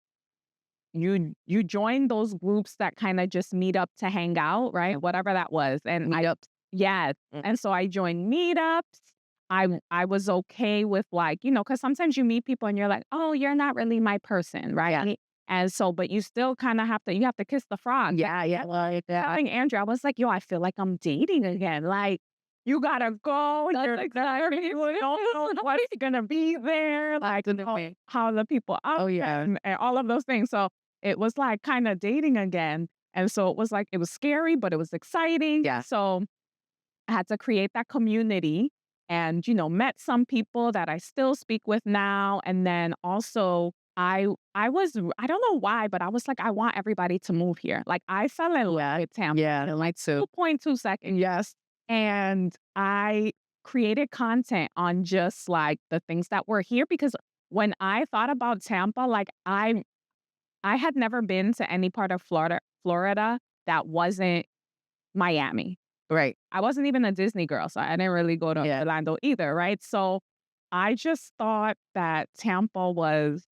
you join those groups that kinda just meet up to hang out, right? Whatever that was, and I Meetups. yes, and so I joined meetups. I was okay with, like, because sometimes you meet people and you're like, "Oh, you're not really my person," Yeah. right? And so but you still kinda have to kiss the frog. Yeah, yeah, well, yeah. Telling Andrew, I was like, "Yo, I feel like I'm dating again." Like, you gotta go, you're exactly you don't know what is gonna be there, like, Definitely. how the people out Oh, there yeah. and all of those things. So, it was like kinda dating again, and so it was like it was scary, but it was exciting. Yeah. So I had to create that community and, met some people that I still speak with now. And then also I don't know why, but I was like, I want everybody to move here. Like I fell in love Yeah. with Tampa Yeah. in like So 2.2 seconds. yes. And I created content on just like the things that were here because when I thought about Tampa, like I had never been to any part of Florida that wasn't Miami. Right. I wasn't even a Disney girl, so I didn't really go to Yeah. Orlando either, right? So I just thought that Tampa was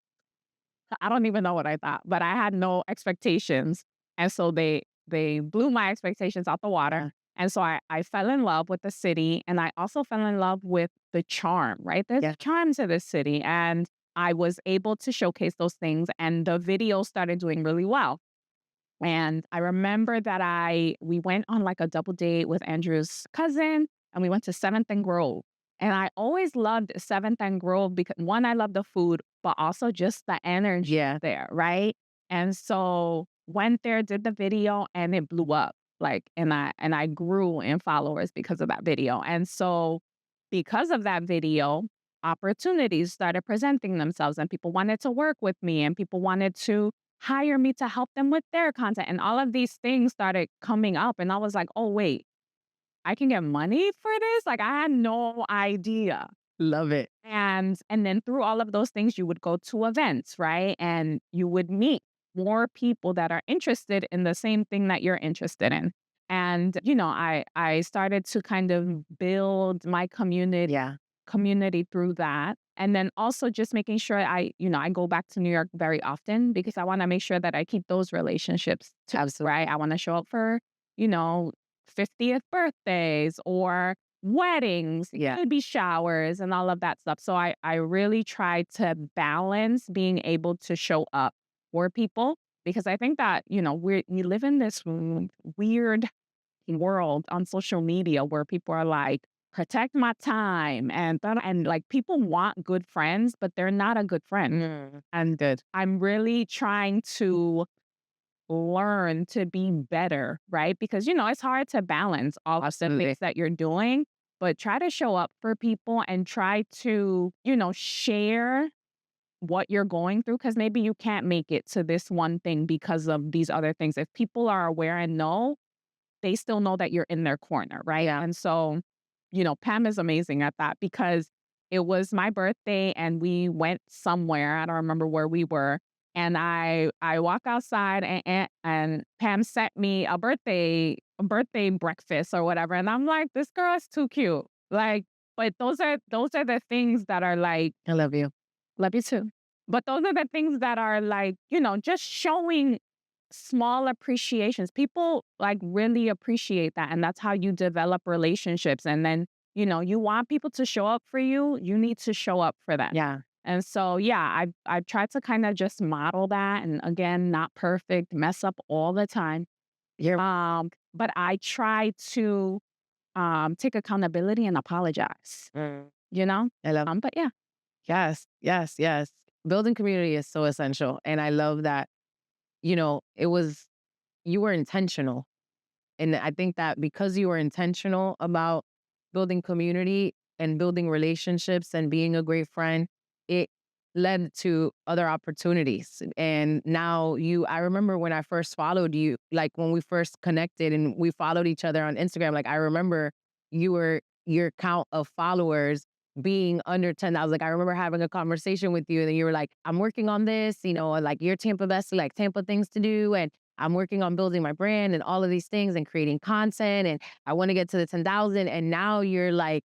I don't even know what I thought, but I had no expectations. And so they blew my expectations out the water. Yeah. And so I fell in love with the city and I also fell in love with the charm, right? There's Yeah. charm to this city. And I was able to showcase those things and the video started doing really well. And I remember that we went on like a double date with Andrew's cousin and we went to 7th and Grove. And I always loved 7th and Grove because one, I love the food, but also just the energy Yeah. there, right? And so went there, did the video, and it blew up. Like, and I grew in followers because of that video. And so because of that video, opportunities started presenting themselves and people wanted to work with me and people wanted to hire me to help them with their content, and all of these things started coming up, and I was like, "Oh, wait, I can get money for this?" Like, I had no idea. Love it. And then through all of those things, you would go to events, right? And you would meet more people that are interested in the same thing that you're interested in. And, I started to kind of build my Yeah. community through that. And then also just making sure I go back to New York very often because I want to make sure that I keep those relationships too, Absolutely. right? I want to show up for, you know, 50th birthdays or weddings, Yeah. baby showers and all of that stuff. So I really try to balance being able to show up for people because I think that, we live in this weird world on social media where people are like, protect my time and like people want good friends, but they're not a good friend. And Good. I'm really trying to learn to be better, right? Because it's hard to balance all of the Absolutely. things that you're doing, but try to show up for people and try to, share what you're going through because maybe you can't make it to this one thing because of these other things. If people are aware and know, they still know that you're in their corner, right? Yeah. And so, Pam is amazing at that because it was my birthday and we went somewhere. I don't remember where we were. And I walk outside and Pam sent me a birthday breakfast or whatever. And I'm like, this girl is too cute. Like, but those are the things that are like, I love you. love you too. But those are the things that are like, just showing small appreciations. People like really appreciate that. And that's how you develop relationships. And then, you want people to show up for you, you need to show up for them. Yeah. And so, yeah, I've tried to kind of just model that. And again, not perfect, mess up all the time. You're But I try to take accountability and apologize, mm, you know? I love But yeah. yes. Yes. Yes. Building community is so essential. And I love that, it was you were intentional. And I think that because you were intentional about building community and building relationships and being a great friend, it led to other opportunities. And now I remember when I first followed you, like when we first connected and we followed each other on Instagram, like I remember your count of followers being under 10. I was like, I remember having a conversation with you and you were like, I'm working on this, like you're Tampa Bestie, like Tampa things to do. And I'm working on building my brand and all of these things and creating content. And I want to get to the 10,000. And now you're like,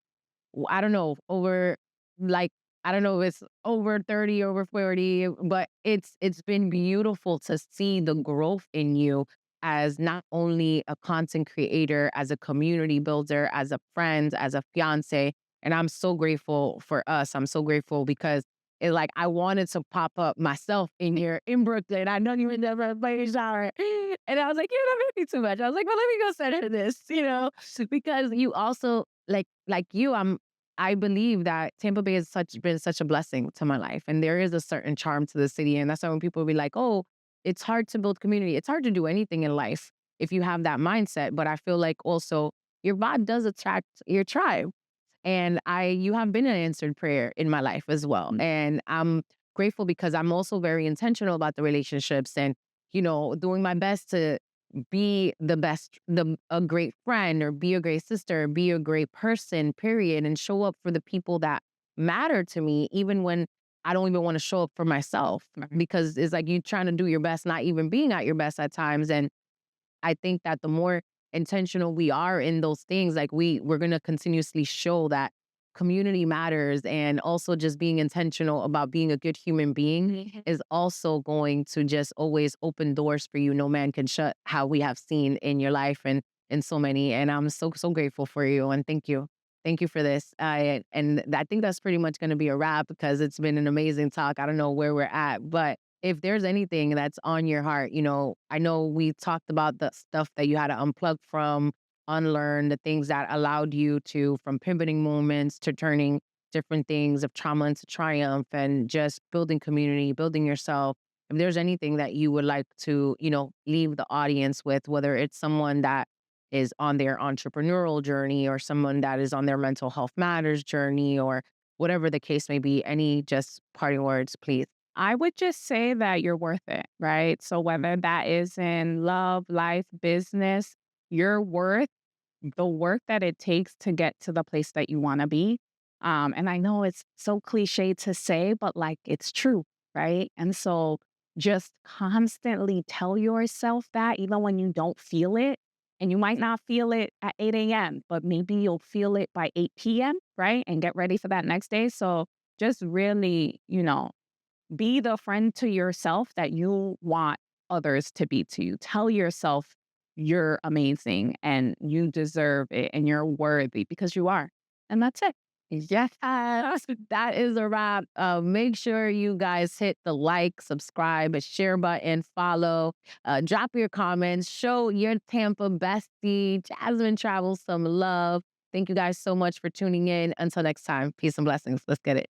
I don't know, over like, I don't know if it's over 30, over 40, but it's been beautiful to see the growth in you as not only a content creator, as a community builder, as a friend, as a fiance. And I'm so grateful for us. I'm so grateful because it's like I wanted to pop up myself in here in Brooklyn. I don't even know my baby shower. And I was like, you're not me too much. I was like, well, let me go send her this, because you also like you, I believe that Tampa Bay has been such a blessing to my life. And there is a certain charm to the city. And that's why when people be like, oh, it's hard to build community. It's hard to do anything in life if you have that mindset. But I feel like also your vibe does attract your tribe. And you have been an answered prayer in my life as well. Mm. And I'm grateful because I'm also very intentional about the relationships and, doing my best to be the best, a great friend or be a great sister, be a great person, period, and show up for the people that matter to me, even when I don't even want to show up for myself Right. because it's like you trying to do your best, not even being at your best at times. And I think that the more intentional we are in those things, like we're gonna continuously show that community matters and also just being intentional about being a good human being is also going to just always open doors for you. No man can shut how we have seen in your life and in so many. And I'm so grateful for you and thank you. Thank you for this. And I think that's pretty much going to be a wrap because it's been an amazing talk. I don't know where we're at, but if there's anything that's on your heart, I know we talked about the stuff that you had to unplug from, unlearn, the things that allowed you to, from pivoting moments to turning different things of trauma into triumph and just building community, building yourself. If there's anything that you would like to, leave the audience with, whether it's someone that is on their entrepreneurial journey or someone that is on their mental health matters journey or whatever the case may be, any just parting words, please. I would just say that you're worth it, right? So whether that is in love, life, business, you're worth the work that it takes to get to the place that you wanna be. And I know it's so cliche to say, but, like, it's true, right? And so just constantly tell yourself that even when you don't feel it, and you might not feel it at 8 a.m., but maybe you'll feel it by 8 p.m., right? And get ready for that next day. So just really, be the friend to yourself that you want others to be to you. Tell yourself you're amazing and you deserve it and you're worthy because you are. And that's it. Yes, that is a wrap. Make sure you guys hit the like, subscribe, share button, follow, drop your comments, show your Tampa bestie, Jasmine Travel, some love. Thank you guys so much for tuning in. Until next time, peace and blessings. Let's get it.